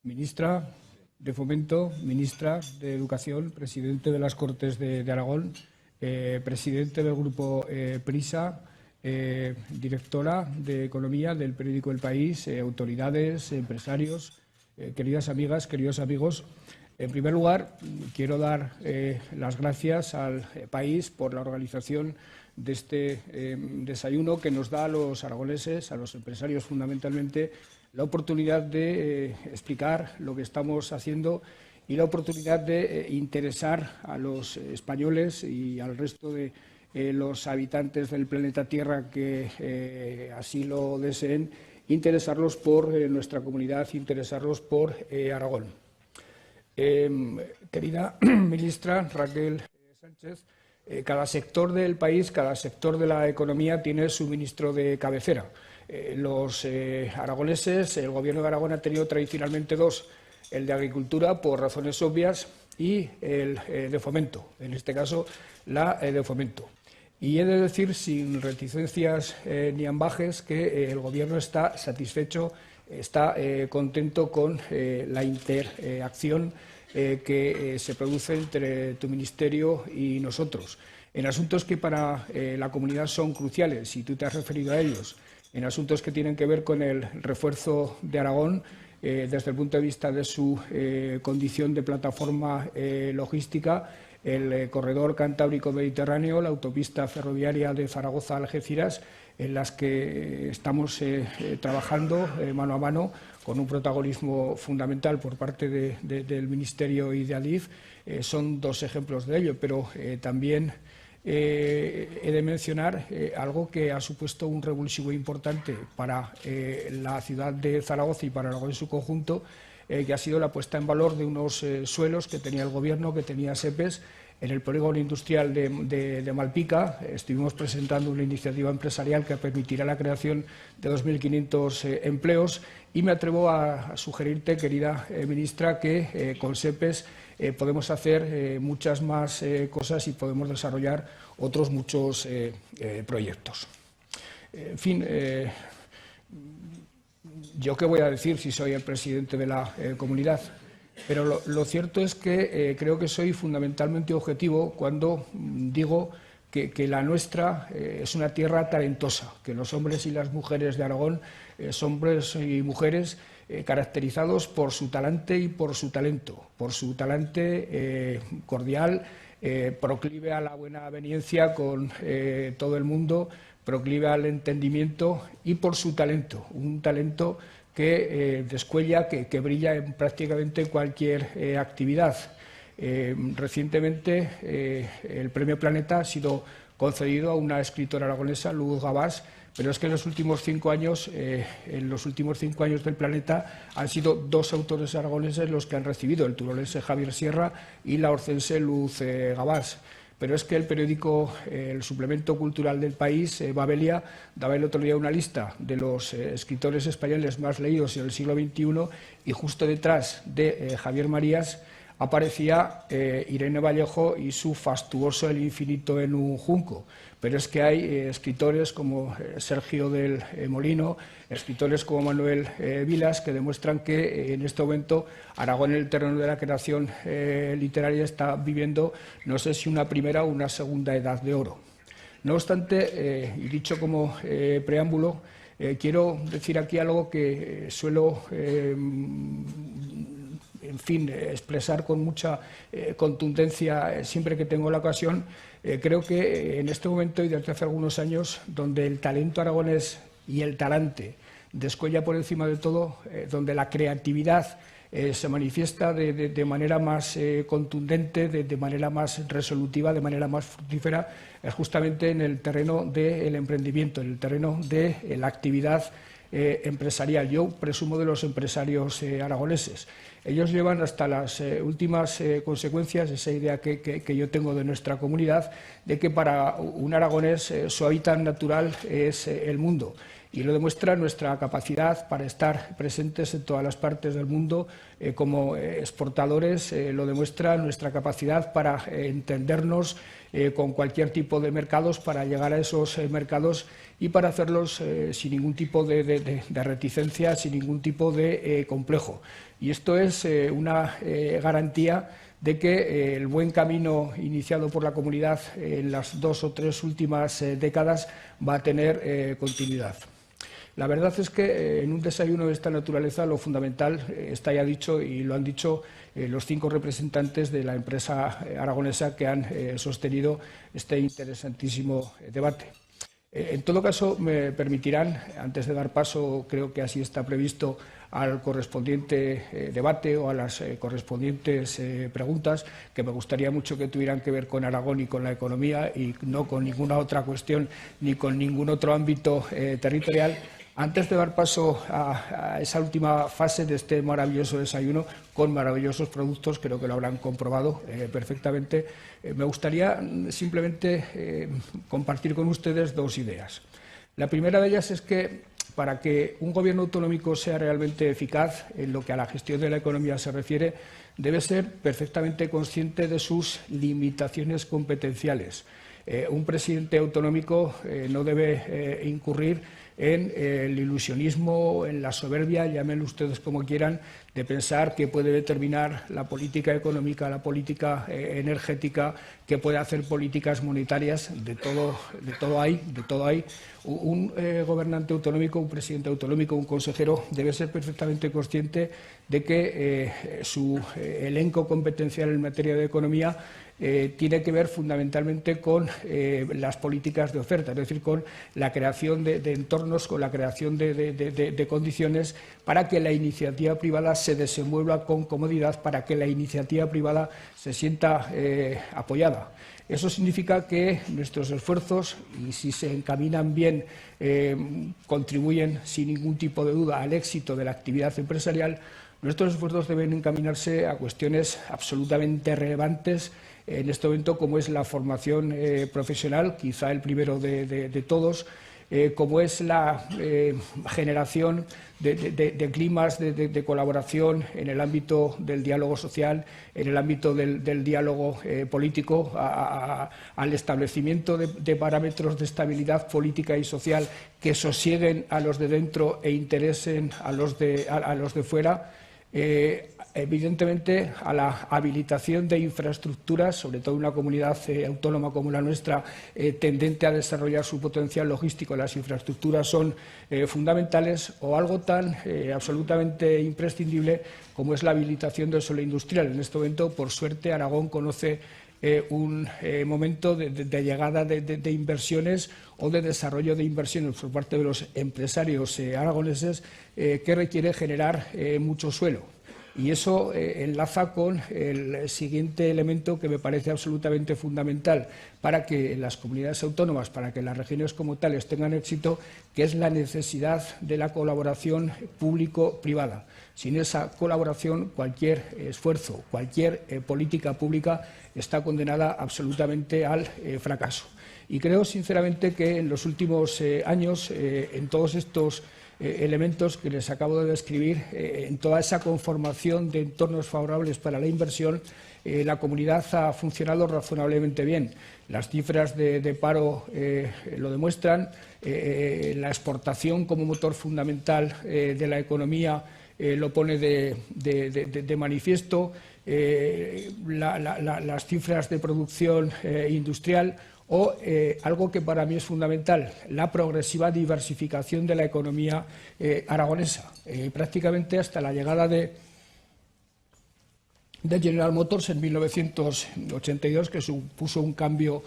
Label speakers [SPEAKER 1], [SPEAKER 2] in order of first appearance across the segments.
[SPEAKER 1] ministra de Fomento, ministra de Educación, presidente de las Cortes de Aragón, presidente del Grupo Prisa, directora de Economía del periódico El País, autoridades, empresarios, queridas amigas, queridos amigos. En primer lugar, quiero dar las gracias al país por la organización de este desayuno que nos da a los aragoneses, a los empresarios fundamentalmente, la oportunidad de explicar lo que estamos haciendo y la oportunidad de interesar a los españoles y al resto de los habitantes del planeta Tierra que así lo deseen, interesarlos por nuestra comunidad, interesarlos por Aragón. Querida ministra Raquel Sánchez, cada sector del país, cada sector de la economía tiene su ministro de cabecera. Los aragoneses, el Gobierno de Aragón ha tenido tradicionalmente dos, el de Agricultura por razones obvias y el de Fomento, en este caso la de Fomento. Y he de decir sin reticencias ni ambages que el Gobierno está satisfecho, está contento con la interacción que se produce entre tu ministerio y nosotros, en asuntos que para la comunidad son cruciales, y tú te has referido a ellos, en asuntos que tienen que ver con el refuerzo de Aragón desde el punto de vista de su condición de plataforma logística, el corredor cantábrico-mediterráneo, la autopista ferroviaria de Zaragoza a Algeciras, en las que estamos trabajando mano a mano con un protagonismo fundamental por parte del Ministerio y de Adif. Son dos ejemplos de ello, pero también he de mencionar algo que ha supuesto un revulsivo importante para la ciudad de Zaragoza y para Aragón en su conjunto, que ha sido la puesta en valor de unos suelos que tenía el Gobierno, que tenía SEPES, en el polígono industrial de Malpica. Estuvimos presentando una iniciativa empresarial que permitirá la creación de 2.500 empleos y me atrevo a sugerirte, querida ministra, que con SEPES podemos hacer muchas más cosas y podemos desarrollar otros muchos proyectos. En fin, ¿yo qué voy a decir si soy el presidente de la comunidad? Pero lo cierto es que creo que soy fundamentalmente objetivo cuando digo que la nuestra es una tierra talentosa, que los hombres y las mujeres de Aragón son hombres y mujeres caracterizados por su talante y por su talento cordial, proclive a la buena aveniencia con todo el mundo, proclive al entendimiento y por su talento, un talento que descuella, que brilla en prácticamente cualquier actividad. Recientemente el Premio Planeta ha sido concedido a una escritora aragonesa, Luz Gabás, pero es que en los últimos 5 años del Planeta han sido 2 autores aragoneses los que han recibido, el turolense Javier Sierra y la orcense Luz Gabás. Pero es que el periódico, el suplemento cultural del País, Babelia, daba el otro día una lista de los escritores españoles más leídos en el siglo XXI y justo detrás de Javier Marías aparecía Irene Vallejo y su fastuoso El infinito en un junco. Pero es que hay escritores como Sergio del Molino, escritores como Manuel Vilas, que demuestran que en este momento Aragón, en el terreno de la creación literaria, está viviendo, no sé si una primera o una segunda edad de oro. No obstante, y dicho como preámbulo, quiero decir aquí algo que suelo expresar con mucha contundencia siempre que tengo la ocasión. Creo que en este momento y desde hace algunos años, donde el talento aragonés y el talante descuella por encima de todo, donde la creatividad se manifiesta de manera más contundente, de manera más resolutiva, de manera más fructífera, es justamente en el terreno del emprendimiento, en el terreno de la actividad empresarial. Yo presumo de los empresarios aragoneses. Ellos llevan hasta las últimas consecuencias esa idea que yo tengo de nuestra comunidad, de que para un aragonés su hábitat natural es el mundo. Y lo demuestra nuestra capacidad para estar presentes en todas las partes del mundo como exportadores, lo demuestra nuestra capacidad para entendernos con cualquier tipo de mercados, para llegar a esos mercados y para hacerlos sin ningún tipo de reticencia, sin ningún tipo de complejo. Y esto es una garantía de que el buen camino iniciado por la comunidad en las 2 o 3 últimas décadas va a tener continuidad. La verdad es que en un desayuno de esta naturaleza lo fundamental está ya dicho, y lo han dicho los 5 representantes de la empresa aragonesa que han sostenido este interesantísimo debate. En todo caso, me permitirán, antes de dar paso, creo que así está previsto, al correspondiente debate o a las correspondientes preguntas, que me gustaría mucho que tuvieran que ver con Aragón y con la economía y no con ninguna otra cuestión ni con ningún otro ámbito territorial. Antes de dar paso a esa última fase de este maravilloso desayuno, con maravillosos productos, creo que lo habrán comprobado perfectamente, me gustaría simplemente compartir con ustedes 2 ideas. La primera de ellas es que para que un gobierno autonómico sea realmente eficaz en lo que a la gestión de la economía se refiere, debe ser perfectamente consciente de sus limitaciones competenciales. Un presidente autonómico no debe incurrir en el ilusionismo, en la soberbia, llámenlo ustedes como quieran, de pensar que puede determinar la política económica, la política energética, que puede hacer políticas monetarias. De todo hay. Un gobernante autonómico, un presidente autonómico, un consejero debe ser perfectamente consciente de que su elenco competencial en materia de economía tiene que ver fundamentalmente con las políticas de oferta, es decir, con la creación de entornos, con la creación de condiciones para que la iniciativa privada se desenvuelva con comodidad, para que la iniciativa privada se sienta apoyada. Eso significa que nuestros esfuerzos, y si se encaminan bien, contribuyen sin ningún tipo de duda al éxito de la actividad empresarial. Nuestros esfuerzos deben encaminarse a cuestiones absolutamente relevantes en este momento, como es la formación profesional, quizá el primero de todos, como es la generación de climas de colaboración en el ámbito del diálogo social, en el ámbito del diálogo político, al establecimiento de parámetros de estabilidad política y social que sosieguen a los de dentro e interesen a los de fuera. Evidentemente, a la habilitación de infraestructuras, sobre todo en una comunidad autónoma como la nuestra, tendente a desarrollar su potencial logístico. Las infraestructuras son fundamentales, o algo tan absolutamente imprescindible como es la habilitación del suelo industrial. En este momento, por suerte, Aragón conoce un momento de llegada de inversiones o de desarrollo de inversiones por parte de los empresarios aragoneses que requiere generar mucho suelo. Y eso enlaza con el siguiente elemento que me parece absolutamente fundamental para que las comunidades autónomas, para que las regiones como tales tengan éxito, que es la necesidad de la colaboración público-privada. Sin esa colaboración, cualquier esfuerzo, cualquier política pública está condenada absolutamente al fracaso. Y creo sinceramente que en los últimos años, en todos estos elementos que les acabo de describir, en toda esa conformación de entornos favorables para la inversión, la comunidad ha funcionado razonablemente bien. Las cifras de paro lo demuestran, la exportación como motor fundamental de la economía lo pone de manifiesto, las cifras de producción industrial, o algo que para mí es fundamental, la progresiva diversificación de la economía aragonesa. Prácticamente hasta la llegada de General Motors en 1982, que supuso un cambio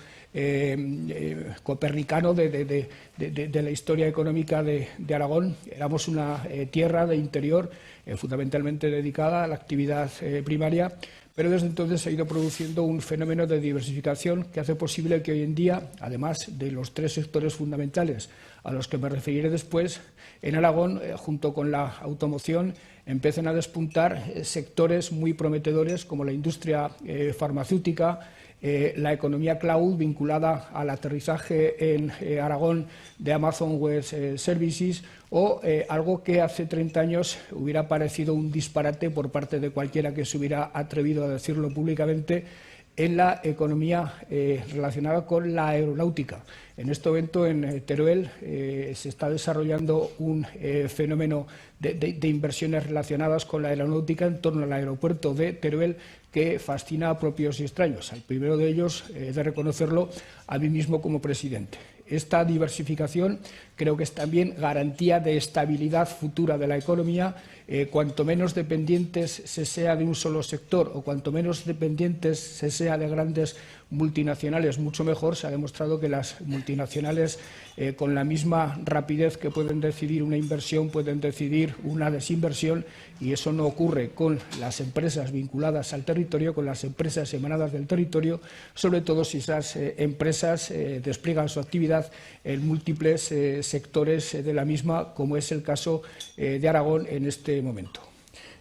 [SPEAKER 1] copernicano de la historia económica de Aragón. Éramos una tierra de interior fundamentalmente dedicada a la actividad primaria, pero desde entonces se ha ido produciendo un fenómeno de diversificación que hace posible que hoy en día, además de los 3 sectores fundamentales a los que me referiré después, en Aragón, junto con la automoción, empiecen a despuntar sectores muy prometedores como la industria farmacéutica, la economía cloud vinculada al aterrizaje en Aragón de Amazon Web Services, o algo que hace 30 años hubiera parecido un disparate por parte de cualquiera que se hubiera atrevido a decirlo públicamente, en la economía relacionada con la aeronáutica. En este momento en Teruel se está desarrollando un fenómeno de inversiones relacionadas con la aeronáutica en torno al aeropuerto de Teruel que fascina a propios y extraños. Al primero de ellos, de reconocerlo, a mí mismo como presidente. Esta diversificación creo que es también garantía de estabilidad futura de la economía. Cuanto menos dependientes se sea de un solo sector o cuanto menos dependientes se sea de grandes multinacionales, mucho mejor. Se ha demostrado que las multinacionales, con la misma rapidez que pueden decidir una inversión, pueden decidir una desinversión, y eso no ocurre con las empresas vinculadas al territorio, con las empresas emanadas del territorio, sobre todo si esas empresas despliegan su actividad en múltiples sectores de la misma, como es el caso de Aragón en este momento.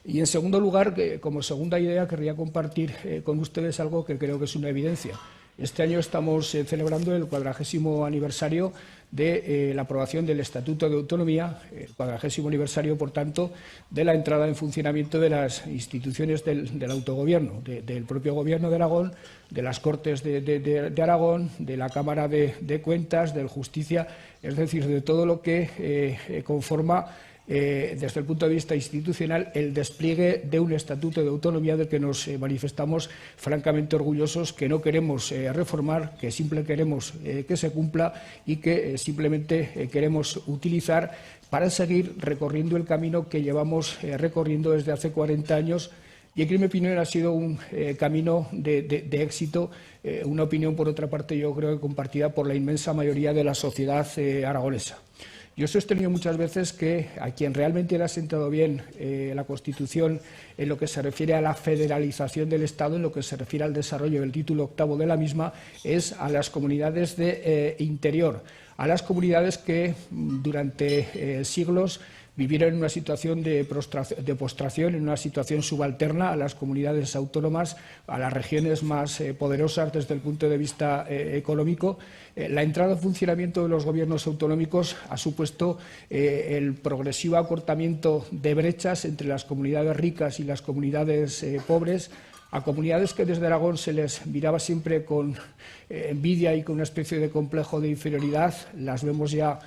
[SPEAKER 1] Y, en segundo lugar, como segunda idea, querría compartir con ustedes algo que creo que es una evidencia. Este año estamos celebrando el 40º aniversario de la aprobación del Estatuto de Autonomía, el 40º aniversario, por tanto, de la entrada en funcionamiento de las instituciones del autogobierno, del propio Gobierno de Aragón, de las Cortes de Aragón, de la Cámara de Cuentas, del Justicia, es decir, de todo lo que conforma desde el punto de vista institucional el despliegue de un estatuto de autonomía del que nos manifestamos francamente orgullosos, que no queremos reformar, que simplemente queremos que se cumpla y que simplemente queremos utilizar para seguir recorriendo el camino que llevamos recorriendo desde hace 40 años y que, en mi opinión, ha sido un camino de éxito, una opinión, por otra parte, yo creo que compartida por la inmensa mayoría de la sociedad aragonesa. Yo he sostenido muchas veces que a quien realmente le ha sentado bien la Constitución en lo que se refiere a la federalización del Estado, en lo que se refiere al desarrollo del título octavo de la misma, es a las comunidades de interior, a las comunidades que durante siglos vivieron en una situación de postración, en una situación subalterna a las comunidades autónomas, a las regiones más poderosas desde el punto de vista económico. La entrada en funcionamiento de los gobiernos autonómicos ha supuesto el progresivo acortamiento de brechas entre las comunidades ricas y las comunidades pobres, a comunidades que desde Aragón se les miraba siempre con envidia y con una especie de complejo de inferioridad. Las vemos ya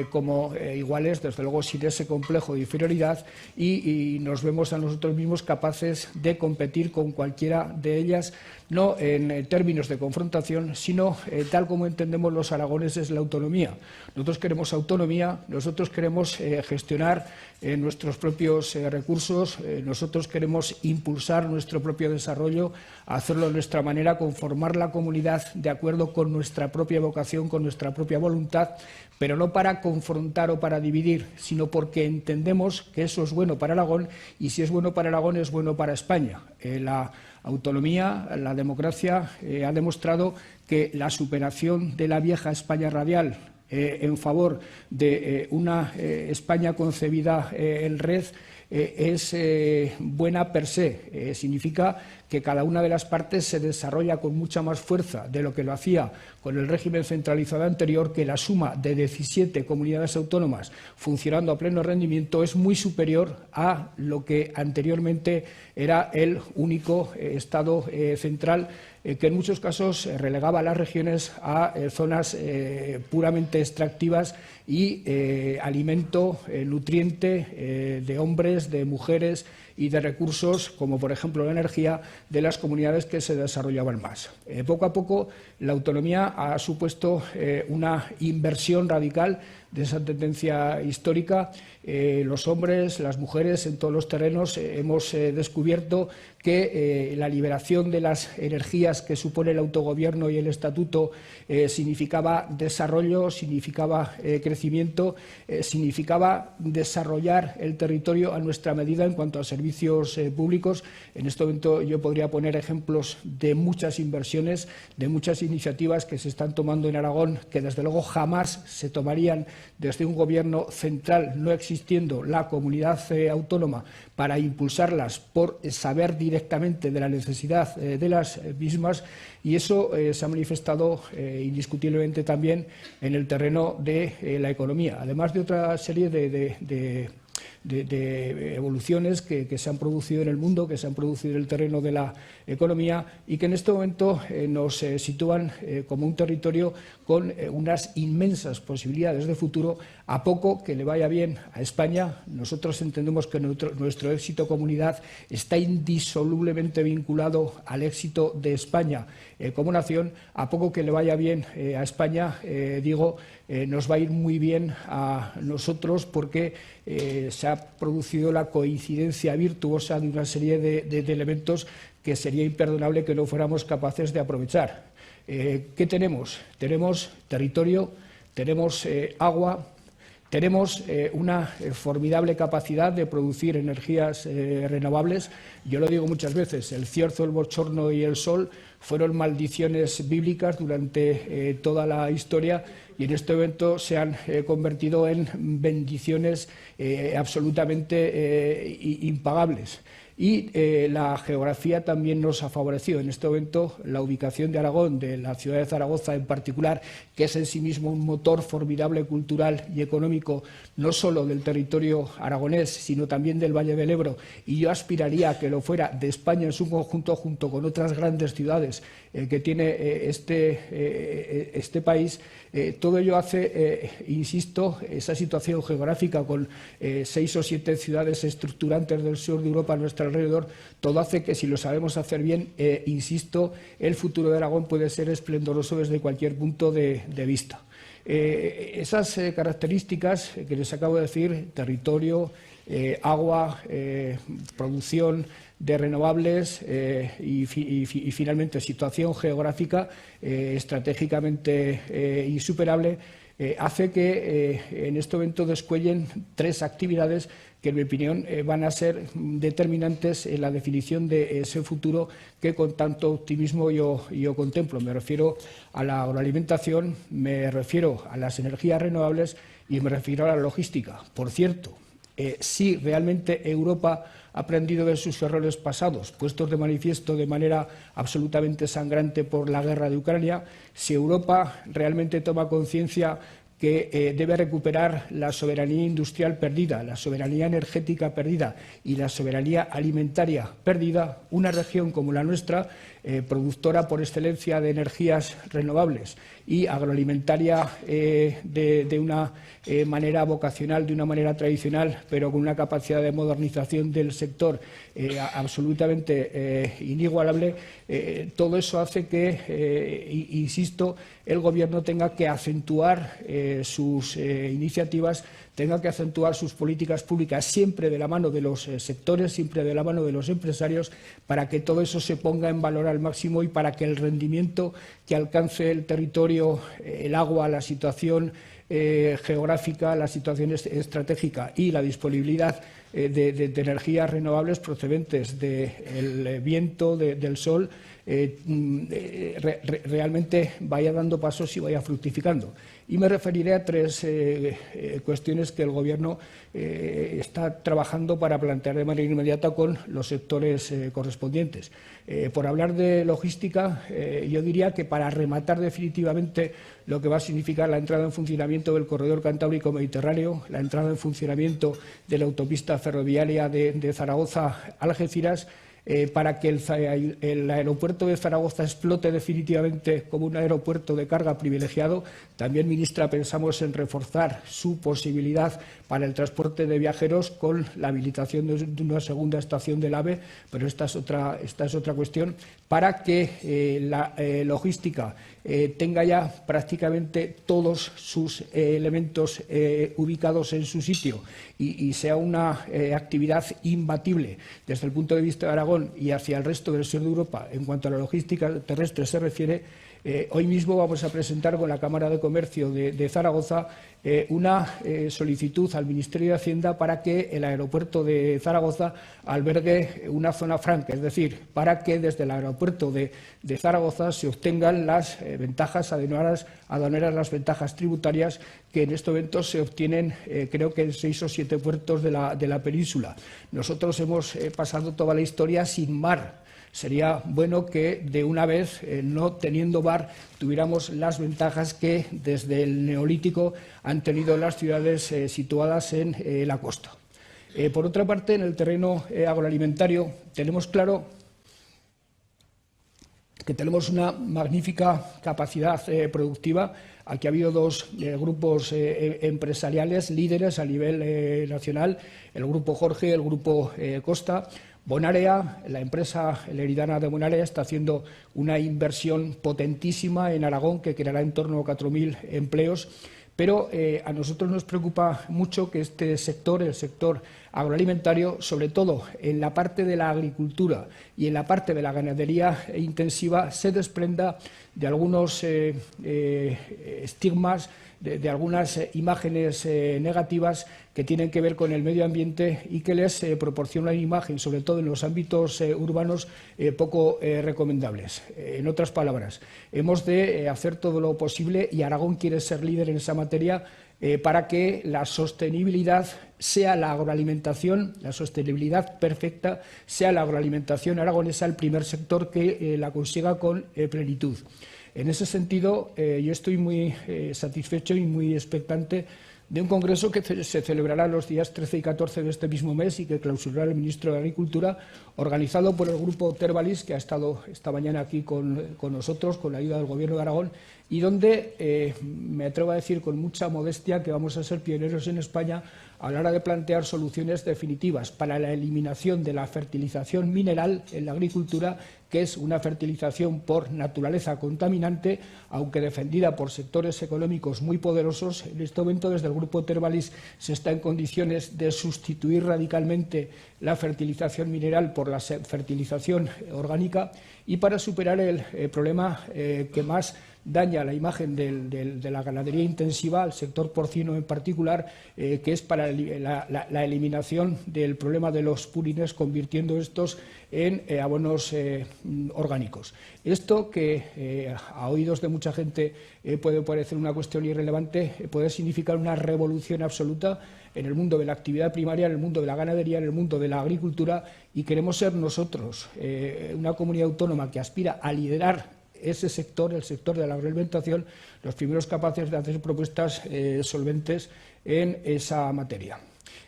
[SPEAKER 1] como iguales, desde luego sin ese complejo de inferioridad, y nos vemos a nosotros mismos capaces de competir con cualquiera de ellas, no en términos de confrontación, sino tal como entendemos los aragoneses la autonomía. Nosotros queremos autonomía, nosotros queremos gestionar nuestros propios recursos, nosotros queremos impulsar nuestro propio desarrollo, hacerlo de nuestra manera, conformar la comunidad de acuerdo con nuestra propia vocación, con nuestra propia voluntad, pero no para confrontar o para dividir, sino porque entendemos que eso es bueno para Aragón, y si es bueno para Aragón es bueno para España. La autonomía, la democracia ha demostrado que la superación de la vieja España radial en favor de una España concebida en red es buena per se. Significa que cada una de las partes se desarrolla con mucha más fuerza de lo que lo hacía con el régimen centralizado anterior, que la suma de 17 comunidades autónomas funcionando a pleno rendimiento es muy superior a lo que anteriormente era el único Estado central, que en muchos casos relegaba a las regiones a zonas puramente extractivas y alimento nutriente de hombres, de mujeres y de recursos, como por ejemplo la energía, de las comunidades que se desarrollaban más. Poco a poco la autonomía ha supuesto una inversión radical de esa tendencia histórica. Los hombres, las mujeres, en todos los terrenos hemos descubierto que la liberación de las energías que supone el autogobierno y el estatuto significaba desarrollo, significaba crecimiento, significaba desarrollar el territorio a nuestra medida en cuanto a servicios públicos. En este momento yo podría poner ejemplos de muchas inversiones, de muchas iniciativas que se están tomando en Aragón, que desde luego jamás se tomarían desde un gobierno central, no existiendo la comunidad autónoma, para impulsarlas por saber directamente de la necesidad de las mismas, y eso se ha manifestado indiscutiblemente también en el terreno de la economía, además de otra serie de evoluciones que se han producido en el mundo, que se han producido en el terreno de la economía y que en este momento nos sitúan como un territorio con unas inmensas posibilidades de futuro, a poco que le vaya bien a España. Nosotros entendemos que nuestro éxito comunidad está indisolublemente vinculado al éxito de España como nación. A poco que le vaya bien a España, nos va a ir muy bien a nosotros, porque se ha producido la coincidencia virtuosa de una serie de elementos que sería imperdonable que no fuéramos capaces de aprovechar. ¿Qué tenemos? Tenemos territorio, tenemos agua, tenemos una formidable capacidad de producir energías renovables. Yo lo digo muchas veces, el cierzo, el bochorno y el sol fueron maldiciones bíblicas durante toda la historia, y en este momento se han convertido en bendiciones absolutamente impagables. Y la geografía también nos ha favorecido. En este momento, la ubicación de Aragón, de la ciudad de Zaragoza en particular, que es en sí mismo un motor formidable cultural y económico, no solo del territorio aragonés, sino también del Valle del Ebro, y yo aspiraría a que lo fuera de España en su conjunto, junto con otras grandes ciudades que tiene este país. Todo ello hace, insisto, esa situación geográfica con 6 o 7 ciudades estructurantes del sur de Europa a nuestro alrededor, todo hace que, si lo sabemos hacer bien, insisto, el futuro de Aragón puede ser esplendoroso desde cualquier punto de vista. Esas características que les acabo de decir, territorio, agua, producción de renovables y finalmente situación geográfica estratégicamente insuperable, hace que en este momento descuellen 3 actividades que, en mi opinión, van a ser determinantes en la definición de ese futuro que con tanto optimismo yo contemplo. Me refiero a la agroalimentación, me refiero a las energías renovables y me refiero a la logística. Por cierto, si realmente Europa ha aprendido de sus errores pasados, puestos de manifiesto de manera absolutamente sangrante por la guerra de Ucrania, si Europa realmente toma conciencia que debe recuperar la soberanía industrial perdida, la soberanía energética perdida y la soberanía alimentaria perdida, una región como la nuestra, productora por excelencia de energías renovables y agroalimentaria de una manera vocacional, de una manera tradicional, pero con una capacidad de modernización del sector absolutamente inigualable, todo eso hace que, insisto, el Gobierno tenga que acentuar sus iniciativas, tenga que acentuar sus políticas públicas, siempre de la mano de los sectores, siempre de la mano de los empresarios, para que todo eso se ponga en valor al máximo y para que el rendimiento que alcance el territorio, el agua, la situación geográfica, la situación estratégica y la disponibilidad de energías renovables procedentes del viento, del sol, realmente vaya dando pasos y vaya fructificando. Y me referiré a 3 cuestiones que el Gobierno está trabajando para plantear de manera inmediata con los sectores correspondientes. Por hablar de logística, yo diría que para rematar definitivamente lo que va a significar la entrada en funcionamiento del corredor Cantábrico Mediterráneo, la entrada en funcionamiento de la autopista ferroviaria de Zaragoza a Algeciras, para que el aeropuerto de Zaragoza explote definitivamente como un aeropuerto de carga privilegiado. También, ministra, pensamos en reforzar su posibilidad para el transporte de viajeros con la habilitación de una segunda estación del AVE, pero esta es otra cuestión, para que la logística tenga ya prácticamente todos sus elementos ubicados en su sitio y sea una actividad imbatible desde el punto de vista de Aragón y hacia el resto del sur de Europa en cuanto a la logística terrestre se refiere. Hoy mismo vamos a presentar con la Cámara de Comercio de Zaragoza una solicitud al Ministerio de Hacienda para que el aeropuerto de Zaragoza albergue una zona franca, es decir, para que desde el aeropuerto de Zaragoza se obtengan las ventajas aduaneras, las ventajas tributarias que en este momento se obtienen, creo que en 6 o 7 puertos de la península. Nosotros hemos pasado toda la historia sin mar. Sería bueno que, de una vez, no teniendo mar, tuviéramos las ventajas que desde el Neolítico han tenido las ciudades situadas en la costa. Por otra parte, en el terreno agroalimentario tenemos claro que tenemos una magnífica capacidad productiva. Aquí ha habido dos grupos empresariales líderes a nivel nacional, el Grupo Jorge y el Grupo Costa. Bonarea, la empresa leridana de Bonarea, está haciendo una inversión potentísima en Aragón que creará en torno a 4.000 empleos. Pero a nosotros nos preocupa mucho que este sector, el sector agroalimentario, sobre todo en la parte de la agricultura y en la parte de la ganadería intensiva, se desprenda de algunos estigmas, de algunas imágenes negativas que tienen que ver con el medio ambiente y que les proporciona una imagen, sobre todo en los ámbitos urbanos, poco recomendables. En otras palabras, hemos de hacer todo lo posible, y Aragón quiere ser líder en esa materia, para que la sostenibilidad sea la agroalimentación, la sostenibilidad perfecta sea la agroalimentación aragonesa, el primer sector que la consiga con plenitud. En ese sentido, yo estoy muy satisfecho y muy expectante de un congreso que se celebrará los días 13 y 14 de este mismo mes y que clausurará el ministro de Agricultura, organizado por el Grupo Tervalis, que ha estado esta mañana aquí con nosotros, con la ayuda del Gobierno de Aragón, y donde me atrevo a decir con mucha modestia que vamos a ser pioneros en España a la hora de plantear soluciones definitivas para la eliminación de la fertilización mineral en la agricultura, que es una fertilización por naturaleza contaminante, aunque defendida por sectores económicos muy poderosos. En este momento, desde el Grupo Tervalis, se está en condiciones de sustituir radicalmente la fertilización mineral por la fertilización orgánica, y para superar el problema que más daña la imagen de la ganadería intensiva, al sector porcino en particular, que es para la eliminación del problema de los purines, convirtiendo estos en abonos orgánicos. Esto, que a oídos de mucha gente puede parecer una cuestión irrelevante, puede significar una revolución absoluta en el mundo de la actividad primaria, en el mundo de la ganadería, en el mundo de la agricultura, y queremos ser nosotros, una comunidad autónoma que aspira a liderar ese sector, el sector de la agroalimentación, los primeros capaces de hacer propuestas solventes en esa materia.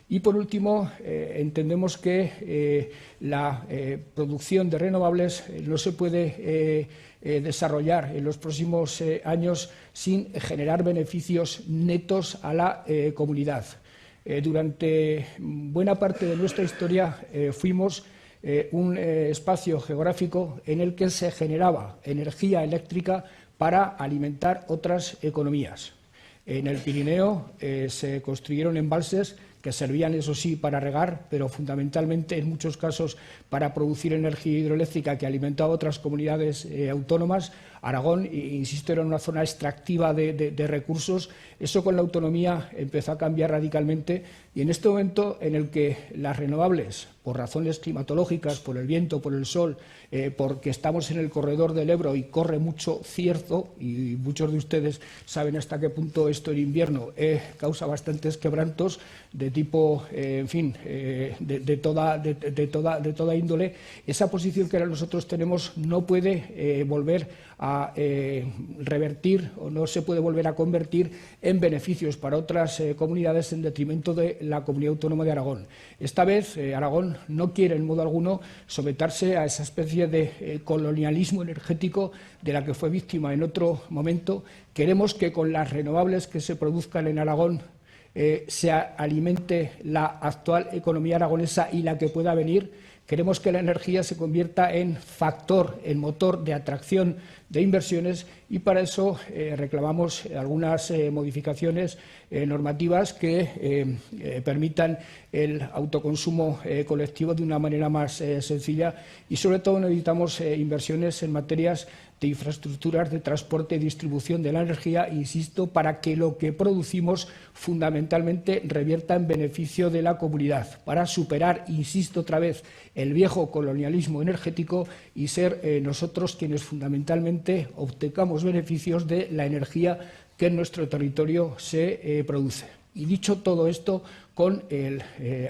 [SPEAKER 1] Y, por último, entendemos que la producción de renovables no se puede desarrollar en los próximos años sin generar beneficios netos a la comunidad. Durante buena parte de nuestra historia fuimos un espacio geográfico en el que se generaba energía eléctrica para alimentar otras economías. En el Pirineo se construyeron embalses que servían, eso sí, para regar, pero fundamentalmente, en muchos casos, para producir energía hidroeléctrica que alimentaba a otras comunidades autónomas. Aragón, insisto, era una zona extractiva de recursos. Eso, con la autonomía, empezó a cambiar radicalmente, y en este momento en el que las renovables, por razones climatológicas, por el viento, por el sol, porque estamos en el corredor del Ebro y corre mucho cierzo, y muchos de ustedes saben hasta qué punto esto en invierno causa bastantes quebrantos de tipo, en fin, de toda índole, esa posición que ahora nosotros tenemos no puede volver a revertir, o no se puede volver a convertir en beneficios para otras comunidades en detrimento de la Comunidad Autónoma de Aragón. Esta vez Aragón no quiere en modo alguno someterse a esa especie de colonialismo energético de la que fue víctima en otro momento. Queremos que con las renovables que se produzcan en Aragón se alimente la actual economía aragonesa y la que pueda venir. Queremos que la energía se convierta en factor, en motor de atracción de inversiones, y para eso reclamamos algunas modificaciones normativas que permitan el autoconsumo colectivo de una manera más sencilla, y sobre todo necesitamos inversiones en materias de infraestructuras de transporte y distribución de la energía, insisto, para que lo que producimos fundamentalmente revierta en beneficio de la comunidad, para superar, insisto otra vez, el viejo colonialismo energético y ser nosotros quienes fundamentalmente obtengamos beneficios de la energía que en nuestro territorio se produce. Y dicho todo esto, con el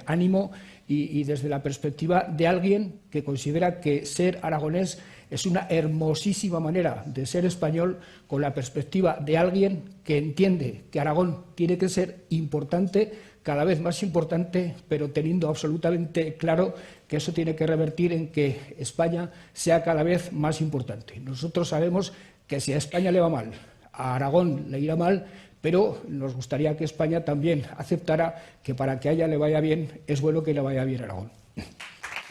[SPEAKER 1] ánimo y desde la perspectiva de alguien que considera que ser aragonés es una hermosísima manera de ser español, con la perspectiva de alguien que entiende que Aragón tiene que ser importante, cada vez más importante, pero teniendo absolutamente claro que eso tiene que revertir en que España sea cada vez más importante. Nosotros sabemos que si a España le va mal, a Aragón le irá mal, pero nos gustaría que España también aceptara que para que a ella le vaya bien es bueno que le vaya bien a Aragón.